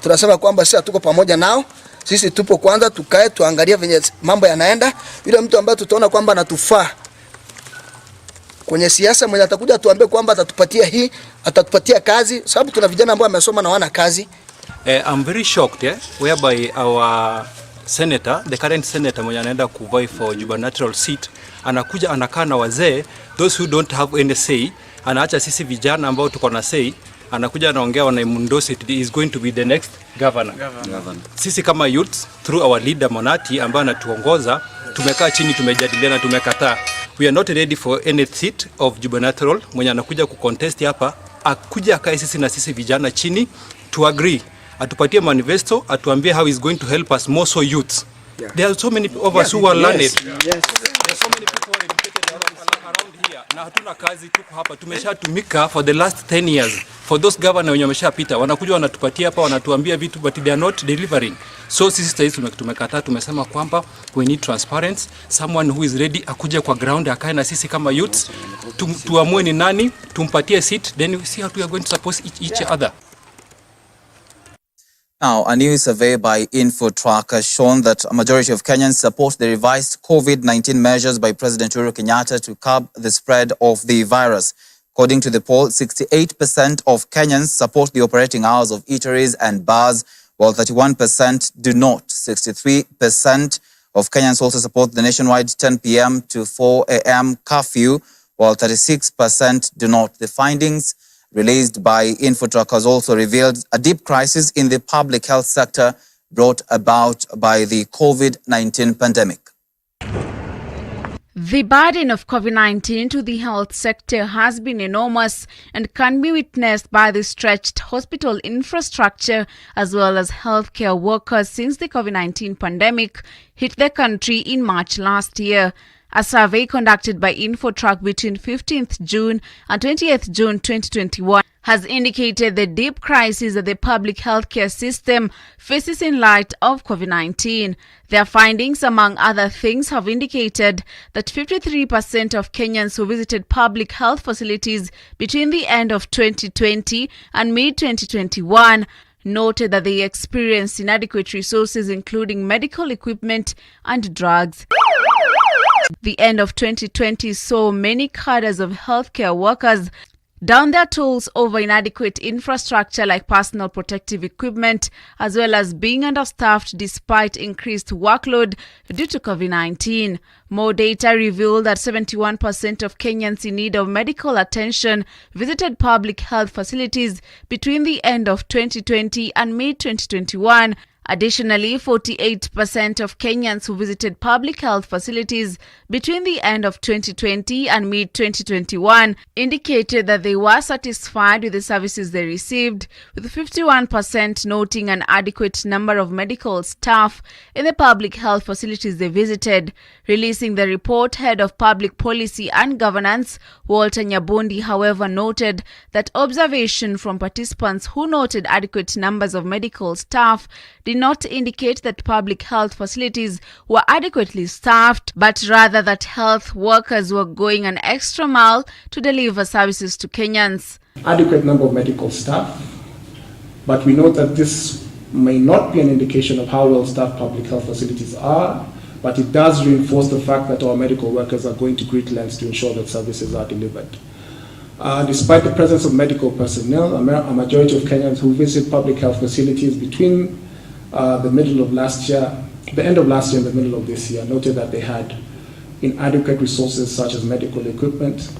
Speaker 8: Tunasema kwamba sisi hatuko pamoja nao. Sisi tupo kwanza tukae tuangalie venye mambo yanaenda. Yule mtu ambaye tutaona kwamba anatufaa kwenye siasa, mwenye atakuja tuambie kwamba atatupatia hii, atatupatia kazi, sababu tuna vijana ambao wamesoma na wana kazi.
Speaker 9: I'm very shocked whereby our senator, the current senator mwenye anaenda kuvai for gubernatorial seat, anakuja anakaa na wazee, those who don't have any say, anaacha sisi vijana ambao tuko na say, anakuja anaongea wanaimundosi it is going to be the next governor. Sisi kama youths through our leader Monati ambaye anatuongoza, tumekaa chini tumejadiliana, tumekataa. We are not ready for any seat of gubernatorial. Mwenye anakuja kucontest hapa akuja akae sisi na sisi vijana chini to agree, atupatie manifesto, atuambie how is going to help us more so youths. There are so many of us who are learned. There are so many people educated around here. Na hatuna kazi, tuko hapa tumeshatumika for the last 10 years. For those governors wenye wameshapita wanakuja wanatupatia hapa wanatuambia vitu but they are not delivering. So sisi sasa tumekataa, tumesema kwamba we need transparency, someone who is ready akuje kwa ground akae na sisi kama youths, tuamue ni nani tumpatie seat, then we see how we are going to support each other.
Speaker 1: Now, a new survey by InfoTrack has shown that a majority of Kenyans support the revised COVID-19 measures by President Uhuru Kenyatta to curb the spread of the virus. According to the poll, 68% of Kenyans support the operating hours of eateries and bars, while 31% do not. 63% of Kenyans also support the nationwide 10 p.m. to 4 a.m. curfew, while 36% do not. The findings released by Infotrack has also revealed a deep crisis in the public health sector brought about by the COVID-19 pandemic.
Speaker 17: The burden of COVID-19 to the health sector has been enormous and can be witnessed by the stretched hospital infrastructure as well as healthcare workers since the COVID-19 pandemic hit the country in March last year. A survey conducted by Infotrack between 15th June and 20th June 2021 has indicated the deep crisis that the public healthcare system faces in light of COVID-19. Their findings, among other things, have indicated that 53% of Kenyans who visited public health facilities between the end of 2020 and mid-2021 noted that they experienced inadequate resources, including medical equipment and drugs. The end of 2020 saw many cadres of healthcare workers down their tools over inadequate infrastructure like personal protective equipment, as well as being understaffed despite increased workload due to COVID-19. More data revealed that 71% of Kenyans in need of medical attention visited public health facilities between the end of 2020 and mid-2021. Additionally, 48% of Kenyans who visited public health facilities between the end of 2020 and mid-2021 indicated that they were satisfied with the services they received, with 51% noting an adequate number of medical staff in the public health facilities they visited. Releasing the report, Head of Public Policy and Governance, Walter Nyabundi, however, noted that observation from participants who noted adequate numbers of medical staff did not indicate that public health facilities were adequately staffed, but rather that health workers were going an extra mile to deliver services to Kenyans.
Speaker 10: Adequate number of medical staff, but we note that this may not be an indication of how well staffed public health facilities are, but it does reinforce the fact that our medical workers are going to great lengths to ensure that services are delivered. Despite the presence of medical personnel, a majority of Kenyans who visit public health facilities between the middle of last year, the end of last year and the middle of this year, noted that they had inadequate resources such as medical equipment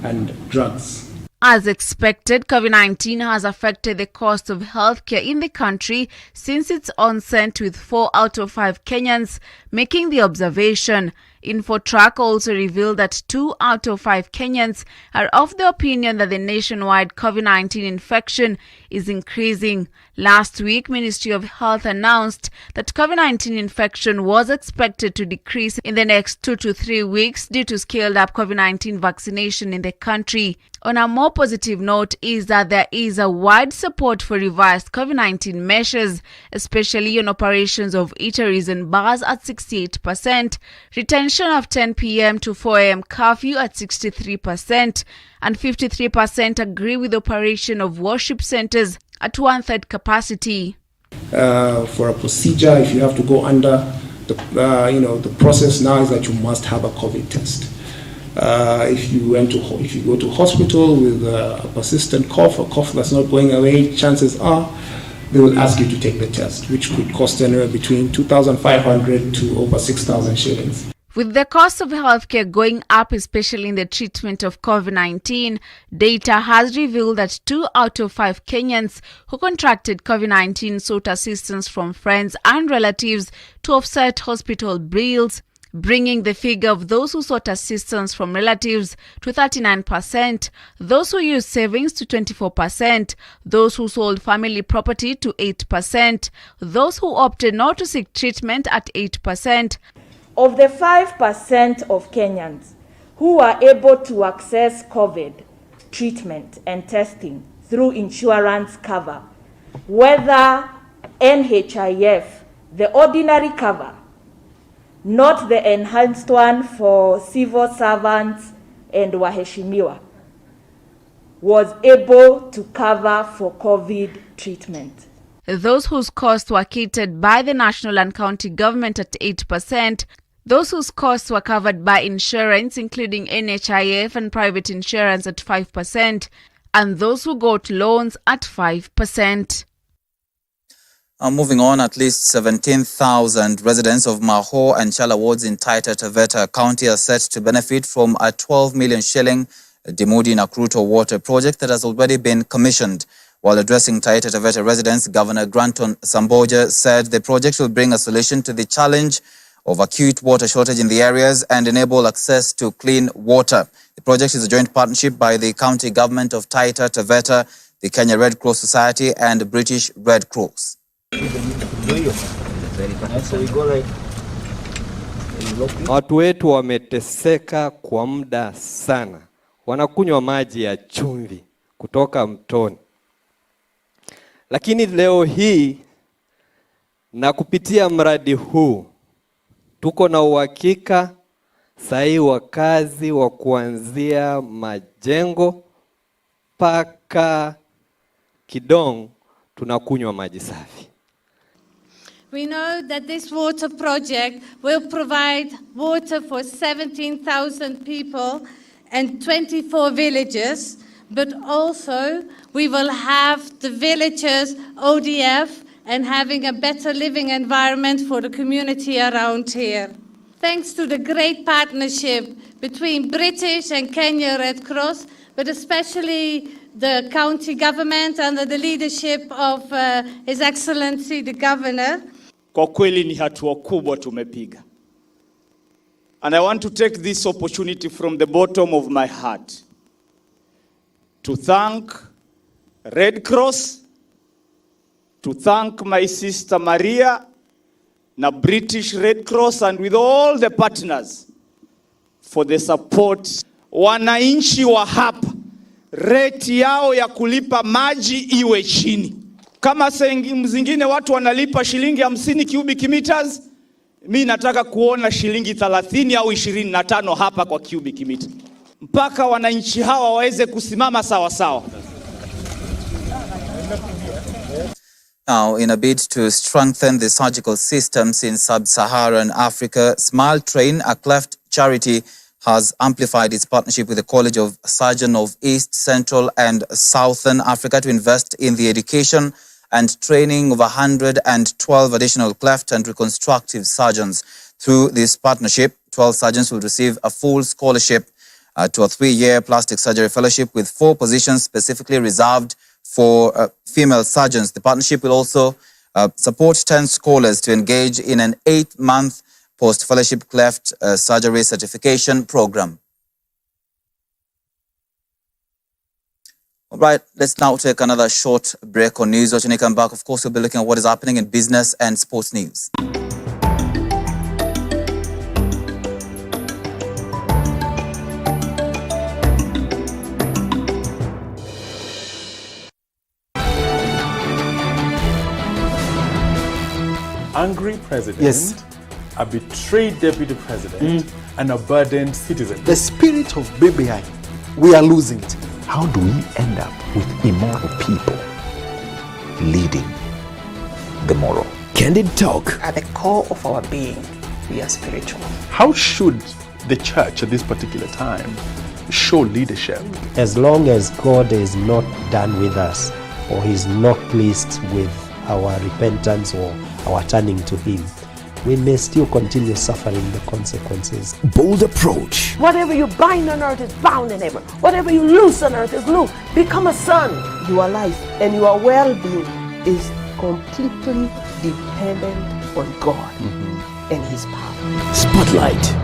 Speaker 10: and drugs.
Speaker 17: As expected, COVID-19 has affected the cost of healthcare in the country since its onset, with 4 out of 5 Kenyans making the observation. Infotrack also revealed that 2 out of 5 Kenyans are of the opinion that the nationwide COVID-19 infection is increasing. Last week, Ministry of Health announced that COVID-19 infection was expected to decrease in the next 2 to 3 weeks due to scaled-up COVID-19 vaccination in the country. On a more positive note is that there is a wide support for revised COVID-19 measures, especially on operations of eateries and bars at 68%, retention of 10 p.m. to 4 a.m. curfew at 63%, and 53% agree with operation of worship centers at 1/3 capacity.
Speaker 10: For a procedure, if you have to go under, the process now is that you must have a COVID test. If you go to hospital with a persistent cough, a cough that's not going away, chances are they will ask you to take the test, which could cost anywhere between 2,500 to over 6,000 shillings.
Speaker 17: With the cost of healthcare going up, especially in the treatment of COVID-19, data has revealed that 2 out of 5 Kenyans who contracted COVID-19 sought assistance from friends and relatives to offset hospital bills, bringing the figure of those who sought assistance from relatives to 39%, those who used savings to 24%, those who sold family property to 8%, those who opted not to seek treatment at 8%.
Speaker 11: Of the 5% of Kenyans who were able to access COVID treatment and testing through insurance cover, whether NHIF, the ordinary cover, not the enhanced one for civil servants and waheshimiwa, was able to cover for COVID treatment.
Speaker 17: Those whose costs were catered by the national and county government at 8%, Those whose costs were covered by insurance, including NHIF and private insurance at 5%, and those who got loans at 5%.
Speaker 1: Moving on, at least 17,000 residents of Maho and Chala wards in Taita Taveta County are set to benefit from a 12 million shilling Dimudi Nakruto water project that has already been commissioned. While addressing Taita Taveta residents, Governor Granton Samboja said the project will bring a solution to the challenge of acute water shortage in the areas and enable access to clean water. The project is a joint partnership by the county government of Taita Taveta, the Kenya Red Cross Society and British Red Cross.
Speaker 2: Watu wetu wameteseka kwa muda sana. Wanakunywa maji ya chumvi kutoka mtoni. Lakini leo hii na kupitia mradi huu tuko na uhakika sahi wakazi wa kuanzia majengo paka Kidong tunakunywa maji safi.
Speaker 12: We know that this water project will provide water for 17,000 people and 24 villages, but also we will have the villagers ODF and having a better living environment for the community around here. Thanks to the great partnership between British and Kenya Red Cross, but especially the county government under the leadership of His Excellency the Governor.
Speaker 13: Kwa kweli ni hatua kubwa tumepiga. And I want to take this opportunity from the bottom of my heart to thank Red Cross, to thank my sister Maria, na British Red Cross, and with all the partners for the support. Wananchi wa hapa, rate yao ya kulipa maji iwe chini. Kama sehemu zingine watu wanalipa shilingi 50 cubic meters, mimi nataka kuona shilingi 30 au 25 hapa kwa cubic meter. Mpaka wananchi hawa waweze kusimama sawa sawa.
Speaker 1: Now, in a bid to strengthen the surgical systems in sub-Saharan Africa, Smile Train, a cleft charity, has amplified its partnership with the College of Surgeons of East, Central and Southern Africa to invest in the education and training of 112 additional cleft and reconstructive surgeons. Through this partnership, 12 surgeons will receive a full scholarship to a 3-year plastic surgery fellowship with 4 positions specifically reserved for female surgeons. The partnership will also support 10 scholars to engage in an 8-month post-fellowship cleft surgery certification program. All right, let's now take another short break on Newswatch. When you come back, of course, we'll be looking at what is happening in business and sports news.
Speaker 14: Angry president, a betrayed deputy president, and a burdened citizen.
Speaker 15: The spirit of BBI, we are losing it. How do we end up with immoral people leading the moral?
Speaker 25: Candid Talk.
Speaker 16: At the core of our being, we are spiritual.
Speaker 14: How should the church at this particular time show leadership?
Speaker 27: As long as God is not done with us, or He's not pleased with our repentance or our turning to Him, we may still continue suffering the consequences.
Speaker 25: Bold approach.
Speaker 28: Whatever you bind on earth is bound in heaven. Whatever you loose on earth is loose. Become a son. Your life and your well-being is completely dependent on God and His power.
Speaker 25: Spotlight.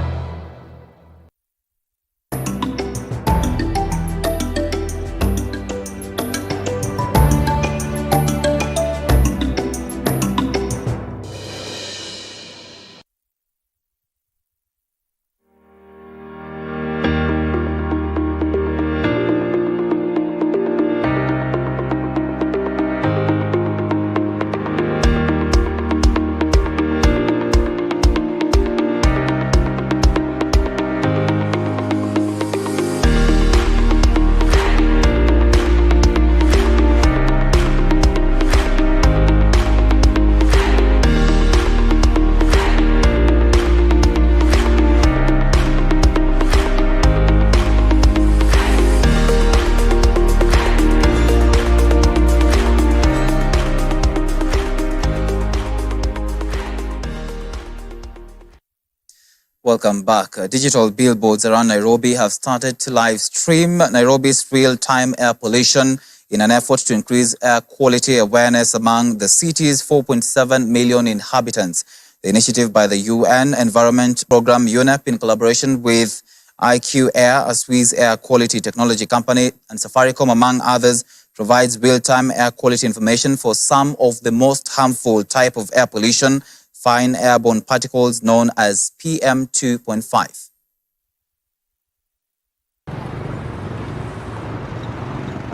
Speaker 1: Welcome back. Digital billboards around Nairobi have started to live stream Nairobi's real-time air pollution in an effort to increase air quality awareness among the city's 4.7 million inhabitants. The initiative by the UN Environment Program UNEP in collaboration with IQ Air, a Swiss air quality technology company, and Safaricom, among others, provides real-time air quality information for some of the most harmful type of air pollution, fine airborne particles known as PM2.5.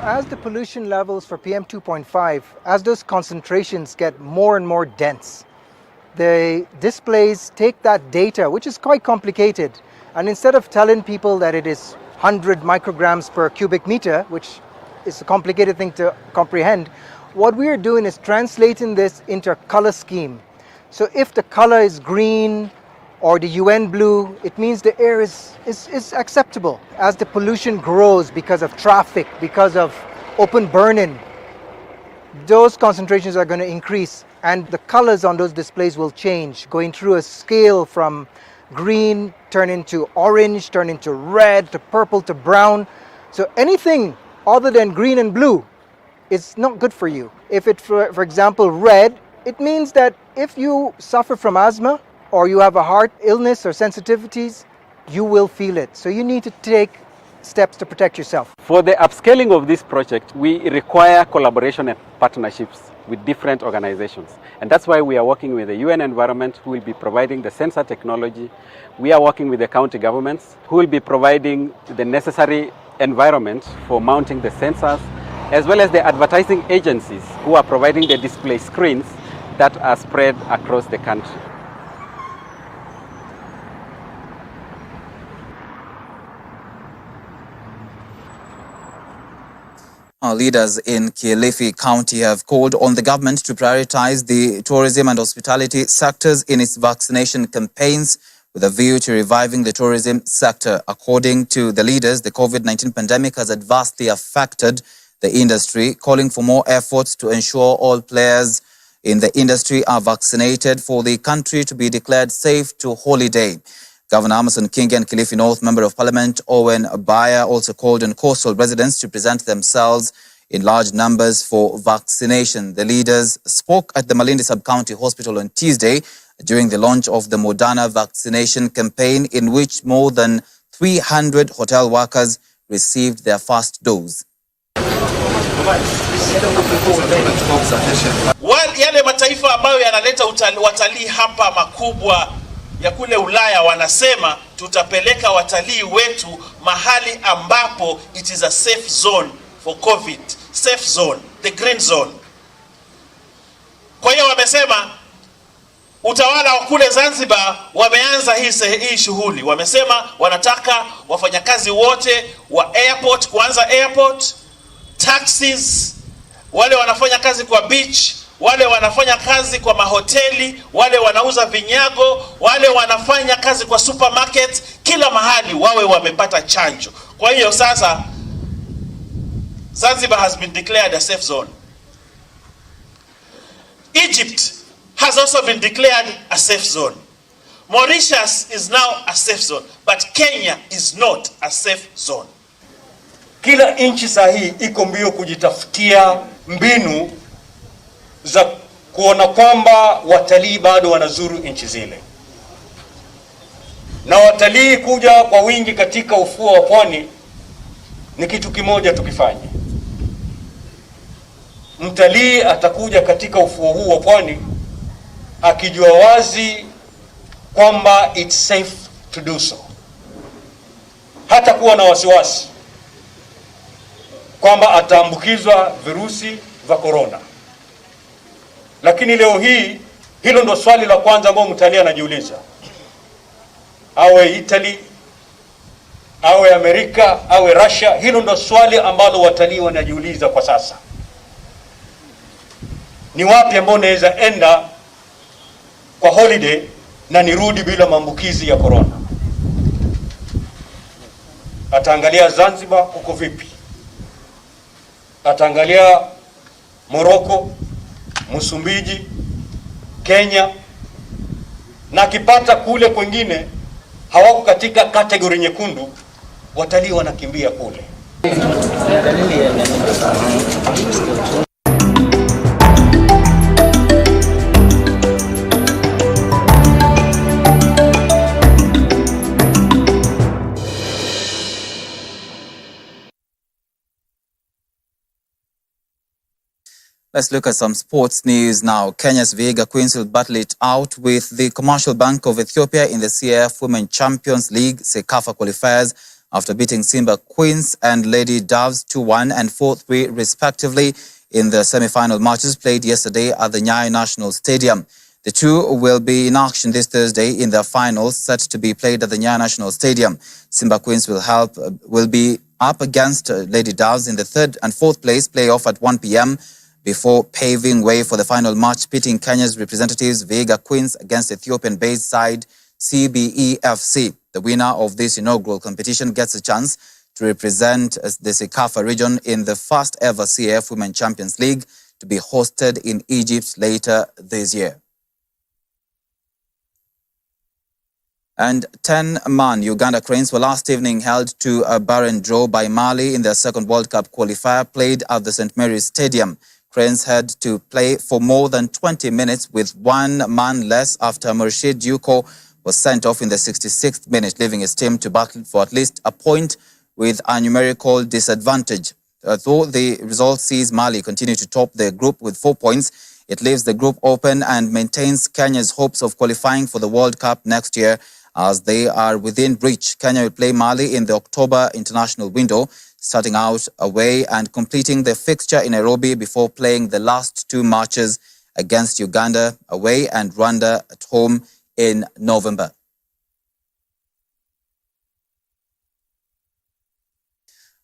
Speaker 18: As the pollution levels for PM2.5, as those concentrations get more and more dense, the displays take that data, which is quite complicated, and instead of telling people that it is 100 micrograms per cubic meter, which is a complicated thing to comprehend, what we are doing is translating this into a color scheme. So if the color is green or the UN blue, it means the air is acceptable. As the pollution grows because of traffic, because of open burning, those concentrations are going to increase, and the colors on those displays will change, going through a scale from green, turn into orange, turn into red, to purple, to brown. So anything other than green and blue is not good for you. If it, for example, red, it means that if you suffer from asthma or you have a heart illness or sensitivities, you will feel it. So you need to take steps to protect yourself.
Speaker 19: For the upscaling of this project, we require collaboration and partnerships with different organizations. And that's why we are working with the UN Environment, who will be providing the sensor technology. We are working with the county governments, who will be providing the necessary environment for mounting the sensors, as well as the advertising agencies who are providing the display screens that are spread across the country.
Speaker 1: Our leaders in Kilifi County have called on the government to prioritize the tourism and hospitality sectors in its vaccination campaigns with a view to reviving the tourism sector. According to the leaders, the COVID-19 pandemic has adversely affected the industry, calling for more efforts to ensure all players in the industry are vaccinated for the country to be declared safe to holiday. Governor Amason Kingi and Kilifi North Member of Parliament Owen Abaya also called on coastal residents to present themselves in large numbers for vaccination. The leaders spoke at the Malindi Sub-County Hospital on Tuesday during the launch of the Moderna vaccination campaign, in which more than 300 hotel workers received their first dose.
Speaker 20: Yale mataifa ambayo yanaleta watalii hapa makubwa ya kule Ulaya wanasema tutapeleka watalii wetu mahali ambapo it is a safe zone for COVID, safe zone, the green zone. Kwa hiyo wamesema utawala wa kule Zanzibar wameanza hii shughuli. Wamesema wanataka wafanyakazi wote wa airport, kuanza airport, taxis, wale wanafanya kazi kwa beach, wale wanafanya kazi kwa mahoteli, wale wanauza vinyago, wale wanafanya kazi kwa supermarket, kila mahali wawe wamepata chanjo. Kwa hiyo sasa Zanzibar has been declared a safe zone. Egypt has also been declared a safe zone. Mauritius is now a safe zone, but Kenya is not a safe zone.
Speaker 21: Kila nchi sahihi iko mbio kujitafutia mbinu za kuona kwamba watalii bado wanazuru nchi zile. Na watalii kuja kwa wingi katika ufuo wa pwani ni kitu kimoja tukifanye. Mtalii atakuja katika ufuo huu wa pwani akijua wazi kwamba it's safe to do so. Hata kuwa na wasiwasi kwamba ataambukizwa virusi vya corona. Lakini leo hii hilo ndo swali la kwanza ambalo mtalii anajiuliza. Awe Italy, awe Amerika, awe Russia, hilo ndo swali ambalo watalii wanajiuliza kwa sasa. Ni wapi ambao naweza enda kwa holiday na nirudi bila maambukizi ya corona? Ataangalia Zanzibar huko vipi? Ataangalia Morocco, Msumbiji, Kenya, na akipata kule kwingine hawako katika kategori nyekundu, watalii wanakimbia kule.
Speaker 1: Let's look at some sports news now. Kenya's Vihiga Queens will battle it out with the Commercial Bank of Ethiopia in the CAF Women Champions League CECAFA qualifiers after beating Simba Queens and Lady Doves 2-1 and 4-3 respectively in the semi-final matches played yesterday at the Nyayo National Stadium. The two will be in action this Thursday in their finals set to be played at the Nyayo National Stadium. Simba Queens will be up against Lady Doves in the third and fourth place playoff at 1 p.m. before paving way for the final match pitting Kenya's representatives Vihiga Queens against Ethiopian-based side CBEFC. The winner of this inaugural competition gets a chance to represent the CECAFA region in the first ever CAF Women Champions League to be hosted in Egypt later this year. And 10-man Uganda Cranes were last evening held to a barren draw by Mali in their second World Cup qualifier played at the St. Mary's Stadium. Cranes had to play for more than 20 minutes with one man less after Murshid Yuko was sent off in the 66th minute, leaving his team to battle for at least a point with a numerical disadvantage. Though the result sees Mali continue to top the group with 4 points, it leaves the group open and maintains Kenya's hopes of qualifying for the World Cup next year as they are within reach. Kenya will play Mali in the October international window, starting out away and completing the fixture in Nairobi before playing the last two matches against Uganda away and Rwanda at home in November.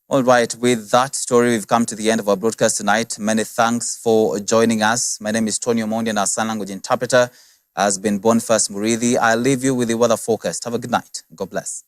Speaker 1: All right, with that story, we've come to the end of our broadcast tonight. Many thanks for joining us. My name is Tony Omondi and our sign language interpreter has been Boniface Murithi. I'll leave you with the weather forecast. Have a good night. God bless.